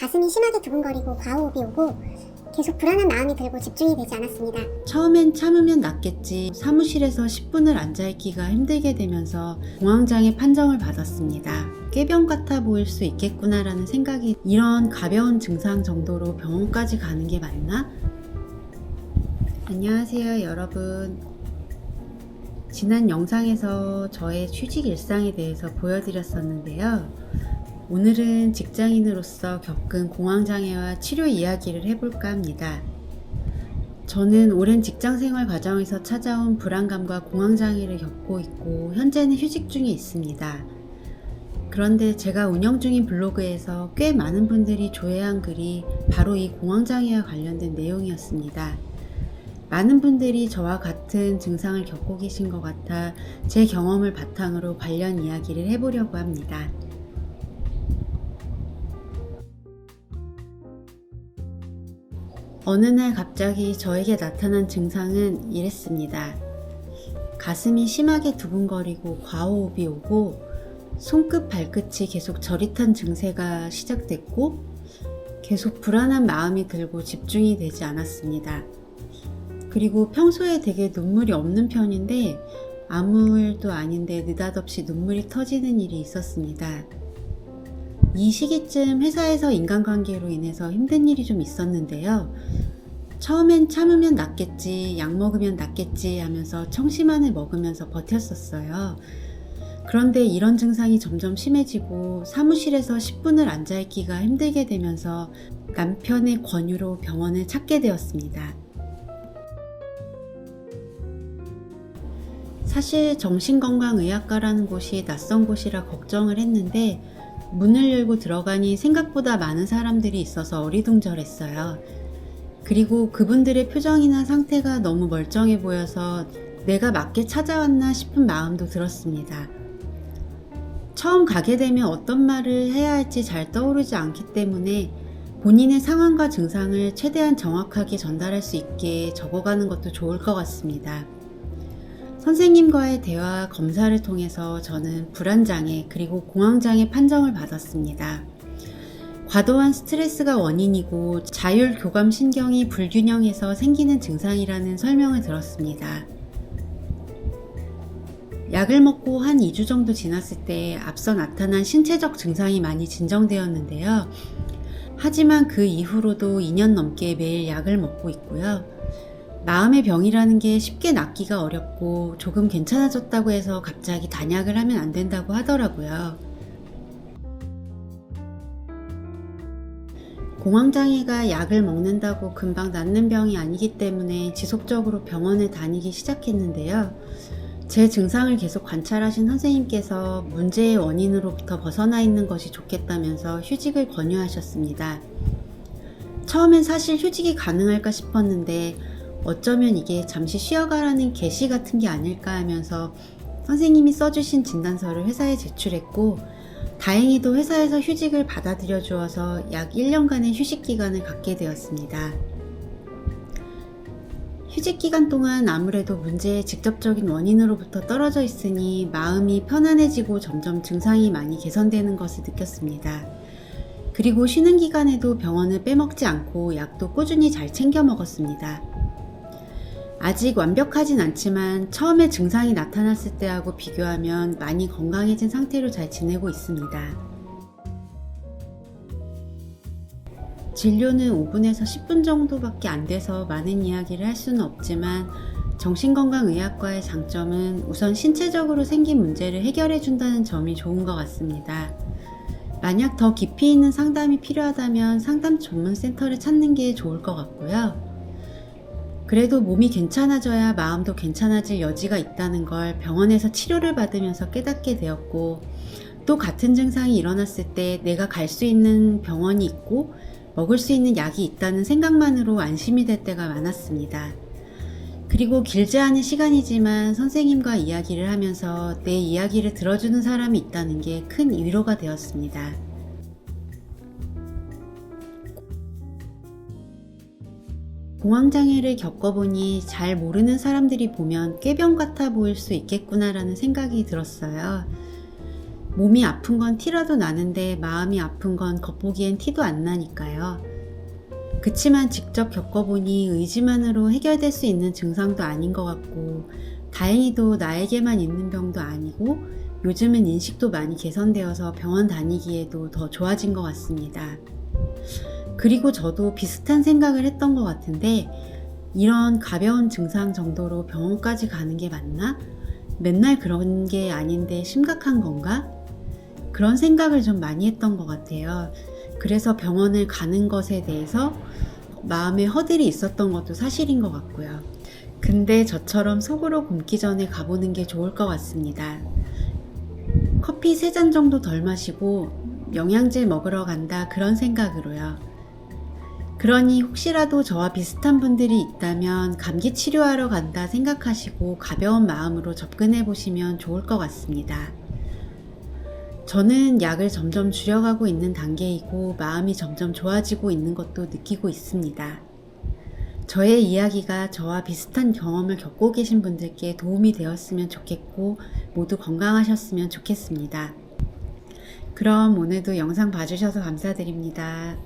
가슴이 심하게 두근거리고 과호흡이 오고 계속 불안한 마음이 들고 집중이 되지 않았습니다. 처음엔 참으면 낫겠지 사무실에서 10분을 앉아있기가 힘들게 되면서 공황장애 판정을 받았습니다. 꾀병 같아 보일 수 있겠구나라는 생각이 이런 가벼운 증상 정도로 병원까지 가는 게 맞나? 안녕하세요 여러분. 지난 영상에서 저의 휴직 일상에 대해서 보여드렸었는데요. 오늘은 직장인으로서 겪은 공황장애와 치료 이야기를 해볼까 합니다. 저는 오랜 직장생활 과정에서 찾아온 불안감과 공황장애를 겪고 있고 현재는 휴직 중에 있습니다. 그런데 제가 운영 중인 블로그에서 꽤 많은 분들이 조회한 글이 바로 이 공황장애와 관련된 내용이었습니다. 많은 분들이 저와 같은 증상을 겪고 계신 것 같아 제 경험을 바탕으로 관련 이야기를 해보려고 합니다. 어느 날 갑자기 저에게 나타난 증상은 이랬습니다. 가슴이 심하게 두근거리고 과호흡이 오고 손끝 발끝이 계속 저릿한 증세가 시작됐고 계속 불안한 마음이 들고 집중이 되지 않았습니다. 그리고 평소에 되게 눈물이 없는 편인데 아무 일도 아닌데 느닷없이 눈물이 터지는 일이 있었습니다. 이 시기쯤 회사에서 인간관계로 인해서 힘든 일이 좀 있었는데요. 처음엔 참으면 낫겠지, 약 먹으면 낫겠지 하면서 청심환을 먹으면서 버텼었어요. 그런데 이런 증상이 점점 심해지고 사무실에서 10분을 앉아있기가 힘들게 되면서 남편의 권유로 병원을 찾게 되었습니다. 사실 정신건강의학과라는 곳이 낯선 곳이라 걱정을 했는데 문을 열고 들어가니 생각보다 많은 사람들이 있어서 어리둥절했어요. 그리고 그분들의 표정이나 상태가 너무 멀쩡해 보여서 내가 맞게 찾아왔나 싶은 마음도 들었습니다. 처음 가게 되면 어떤 말을 해야 할지 잘 떠오르지 않기 때문에 본인의 상황과 증상을 최대한 정확하게 전달할 수 있게 적어가는 것도 좋을 것 같습니다. 선생님과의 대화 검사를 통해서 저는 불안장애 그리고 공황장애 판정을 받았습니다. 과도한 스트레스가 원인이고 자율교감신경이 불균형해서 생기는 증상이라는 설명을 들었습니다. 약을 먹고 한 2주 정도 지났을 때 앞서 나타난 신체적 증상이 많이 진정되었는데요. 하지만 그 이후로도 2년 넘게 매일 약을 먹고 있고요. 마음의 병이라는 게 쉽게 낫기가 어렵고 조금 괜찮아졌다고 해서 갑자기 단약을 하면 안 된다고 하더라고요. 공황장애가 약을 먹는다고 금방 낫는 병이 아니기 때문에 지속적으로 병원을 다니기 시작했는데요. 제 증상을 계속 관찰하신 선생님께서 문제의 원인으로부터 벗어나 있는 것이 좋겠다면서 휴직을 권유하셨습니다. 처음엔 사실 휴직이 가능할까 싶었는데 어쩌면 이게 잠시 쉬어가라는 계시 같은 게 아닐까 하면서 선생님이 써주신 진단서를 회사에 제출했고 다행히도 회사에서 휴직을 받아들여 주어서 약 1년간의 휴식 기간을 갖게 되었습니다. 휴직 기간 동안 아무래도 문제의 직접적인 원인으로부터 떨어져 있으니 마음이 편안해지고 점점 증상이 많이 개선되는 것을 느꼈습니다. 그리고 쉬는 기간에도 병원을 빼먹지 않고 약도 꾸준히 잘 챙겨 먹었습니다. 아직 완벽하진 않지만 처음에 증상이 나타났을 때하고 비교하면 많이 건강해진 상태로 잘 지내고 있습니다. 진료는 5분에서 10분 정도밖에 안 돼서 많은 이야기를 할 수는 없지만 정신건강의학과의 장점은 우선 신체적으로 생긴 문제를 해결해 준다는 점이 좋은 것 같습니다. 만약 더 깊이 있는 상담이 필요하다면 상담 전문센터를 찾는 게 좋을 것 같고요. 그래도 몸이 괜찮아져야 마음도 괜찮아질 여지가 있다는 걸 병원에서 치료를 받으면서 깨닫게 되었고 또 같은 증상이 일어났을 때 내가 갈 수 있는 병원이 있고 먹을 수 있는 약이 있다는 생각만으로 안심이 될 때가 많았습니다. 그리고 길지 않은 시간이지만 선생님과 이야기를 하면서 내 이야기를 들어주는 사람이 있다는 게 큰 위로가 되었습니다. 공황장애를 겪어보니 잘 모르는 사람들이 보면 꾀병 같아 보일 수 있겠구나라는 생각이 들었어요. 몸이 아픈 건 티라도 나는데 마음이 아픈 건 겉보기엔 티도 안 나니까요. 그치만 직접 겪어보니 의지만으로 해결될 수 있는 증상도 아닌 것 같고, 다행히도 나에게만 있는 병도 아니고 요즘은 인식도 많이 개선되어서 병원 다니기에도 더 좋아진 것 같습니다. 그리고 저도 비슷한 생각을 했던 것 같은데, 이런 가벼운 증상 정도로 병원까지 가는 게 맞나? 맨날 그런 게 아닌데 심각한 건가? 그런 생각을 좀 많이 했던 것 같아요. 그래서 병원을 가는 것에 대해서 마음에 허들이 있었던 것도 사실인 것 같고요. 근데 저처럼 속으로 굶기 전에 가보는 게 좋을 것 같습니다. 커피 3잔 정도 덜 마시고 영양제 먹으러 간다, 그런 생각으로요. 그러니 혹시라도 저와 비슷한 분들이 있다면 감기 치료하러 간다 생각하시고 가벼운 마음으로 접근해 보시면 좋을 것 같습니다. 저는 약을 점점 줄여가고 있는 단계이고 마음이 점점 좋아지고 있는 것도 느끼고 있습니다. 저의 이야기가 저와 비슷한 경험을 겪고 계신 분들께 도움이 되었으면 좋겠고 모두 건강하셨으면 좋겠습니다. 그럼 오늘도 영상 봐주셔서 감사드립니다.